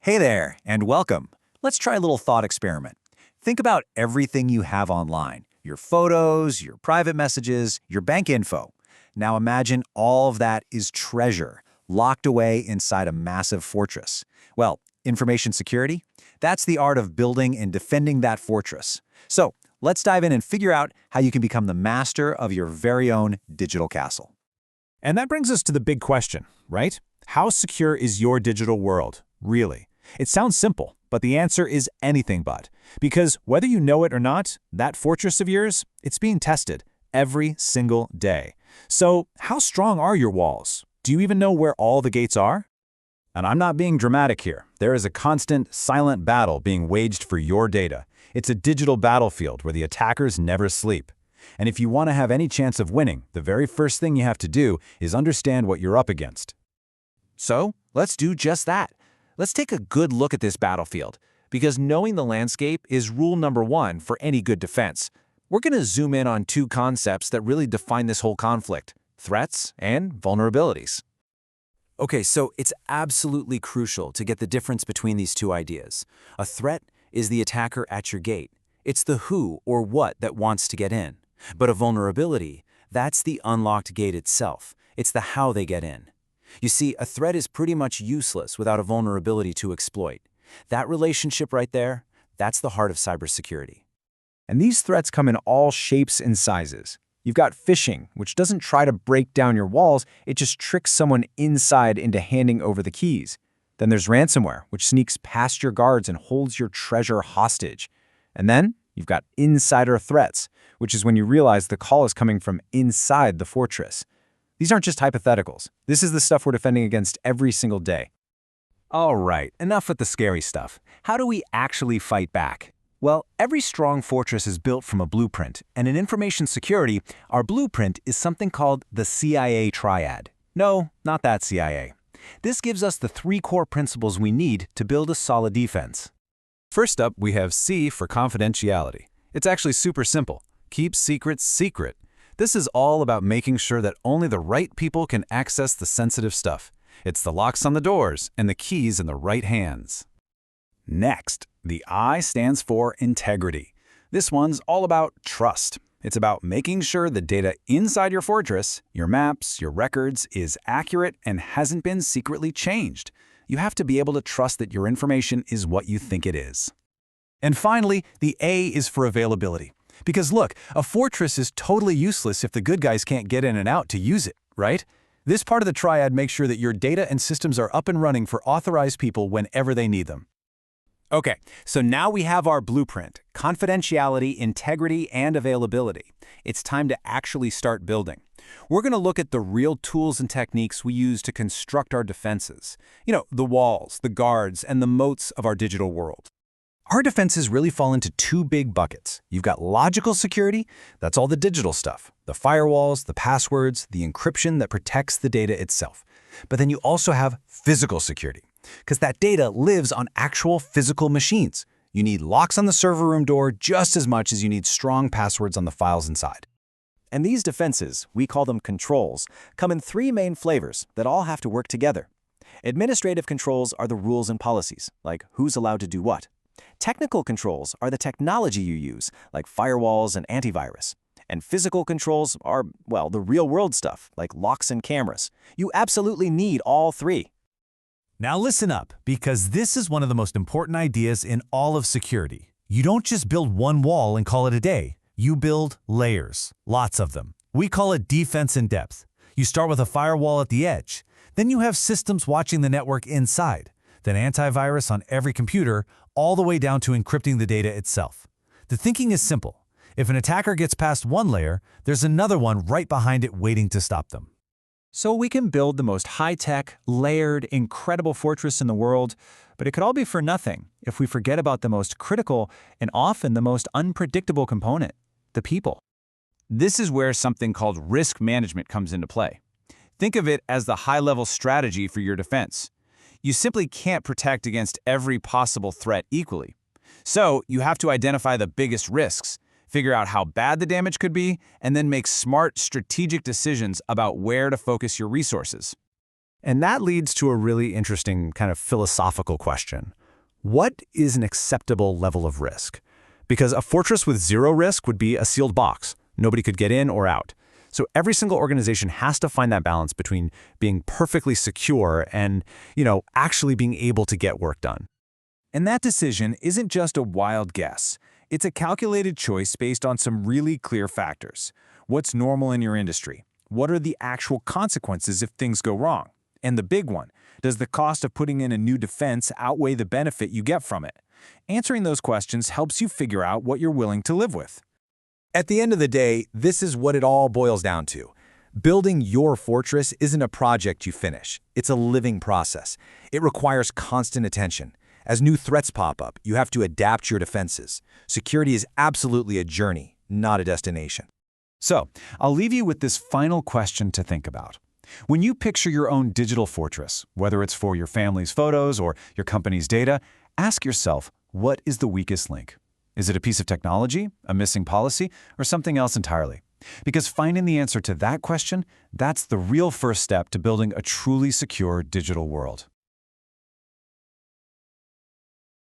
Hey there, and welcome. Let's try a little thought experiment. Think about everything you have online, your photos, your private messages, your bank info. Now imagine all of that is treasure, locked away inside a massive fortress. Well, information security? That's the art of building and defending that fortress. So, let's dive in and figure out how you can become the master of your very own digital castle. And that brings us to the big question, right? How secure is your digital world, really? It sounds simple, but the answer is anything but. Because whether you know it or not, that fortress of yours, it's being tested every single day. So, how strong are your walls? Do you even know where all the gates are? And I'm not being dramatic here. There is a constant, silent battle being waged for your data. It's a digital battlefield where the attackers never sleep. And if you want to have any chance of winning, the very first thing you have to do is understand what you're up against. So, let's do just that. Let's take a good look at this battlefield, because knowing the landscape is rule number one for any good defense. We're going to zoom in on two concepts that really define this whole conflict: threats and vulnerabilities. Okay, so it's absolutely crucial to get the difference between these two ideas. A threat is the attacker at your gate. It's the who or what that wants to get in. But a vulnerability, that's the unlocked gate itself. It's the how they get in. You see, a threat is pretty much useless without a vulnerability to exploit. That relationship right there, that's the heart of cybersecurity. And these threats come in all shapes and sizes. You've got phishing, which doesn't try to break down your walls, it just tricks someone inside into handing over the keys. Then there's ransomware, which sneaks past your guards and holds your treasure hostage. And then you've got insider threats, which is when you realize the call is coming from inside the fortress. These aren't just hypotheticals. This is the stuff we're defending against every single day. All right, enough with the scary stuff. How do we actually fight back? Well, every strong fortress is built from a blueprint, and in information security, our blueprint is something called the CIA triad. No, not that CIA. This gives us the three core principles we need to build a solid defense. First up, we have C for confidentiality. It's actually super simple. Keep secrets secret. This is all about making sure that only the right people can access the sensitive stuff. It's the locks on the doors and the keys in the right hands. Next, the I stands for integrity. This one's all about trust. It's about making sure the data inside your fortress, your maps, your records, is accurate and hasn't been secretly changed. You have to be able to trust that your information is what you think it is. And finally, the A is for availability. Because look, a fortress is totally useless if the good guys can't get in and out to use it, right? This part of the triad makes sure that your data and systems are up and running for authorized people whenever they need them. Okay, so now we have our blueprint: confidentiality, integrity, and availability. It's time to actually start building. We're going to look at the real tools and techniques we use to construct our defenses. You know, the walls, the guards, and the moats of our digital world. Our defenses really fall into two big buckets. You've got logical security, that's all the digital stuff, the firewalls, the passwords, the encryption that protects the data itself. But then you also have physical security, because that data lives on actual physical machines. You need locks on the server room door just as much as you need strong passwords on the files inside. And these defenses, we call them controls, come in three main flavors that all have to work together. Administrative controls are the rules and policies, like who's allowed to do what. Technical controls are the technology you use, like firewalls and antivirus. And physical controls are, well, the real-world stuff, like locks and cameras. You absolutely need all three. Now listen up, because this is one of the most important ideas in all of security. You don't just build one wall and call it a day. You build layers, lots of them. We call it defense in depth. You start with a firewall at the edge. Then you have systems watching the network inside. Then antivirus on every computer, all the way down to encrypting the data itself. The thinking is simple. If an attacker gets past one layer, there's another one right behind it waiting to stop them. So we can build the most high-tech, layered, incredible fortress in the world, but it could all be for nothing if we forget about the most critical and often the most unpredictable component: the people. This is where something called risk management comes into play. Think of it as the high-level strategy for your defense. You simply can't protect against every possible threat equally. So you have to identify the biggest risks, figure out how bad the damage could be, and then make smart, strategic decisions about where to focus your resources. And that leads to a really interesting kind of philosophical question. What is an acceptable level of risk? Because a fortress with zero risk would be a sealed box. Nobody could get in or out. So every single organization has to find that balance between being perfectly secure and, actually being able to get work done. And that decision isn't just a wild guess. It's a calculated choice based on some really clear factors. What's normal in your industry? What are the actual consequences if things go wrong? And the big one, does the cost of putting in a new defense outweigh the benefit you get from it? Answering those questions helps you figure out what you're willing to live with. At the end of the day, this is what it all boils down to. Building your fortress isn't a project you finish. It's a living process. It requires constant attention. As new threats pop up, you have to adapt your defenses. Security is absolutely a journey, not a destination. So, I'll leave you with this final question to think about. When you picture your own digital fortress, whether it's for your family's photos or your company's data, ask yourself, what is the weakest link? Is it a piece of technology, a missing policy, or something else entirely? Because finding the answer to that question, that's the real first step to building a truly secure digital world.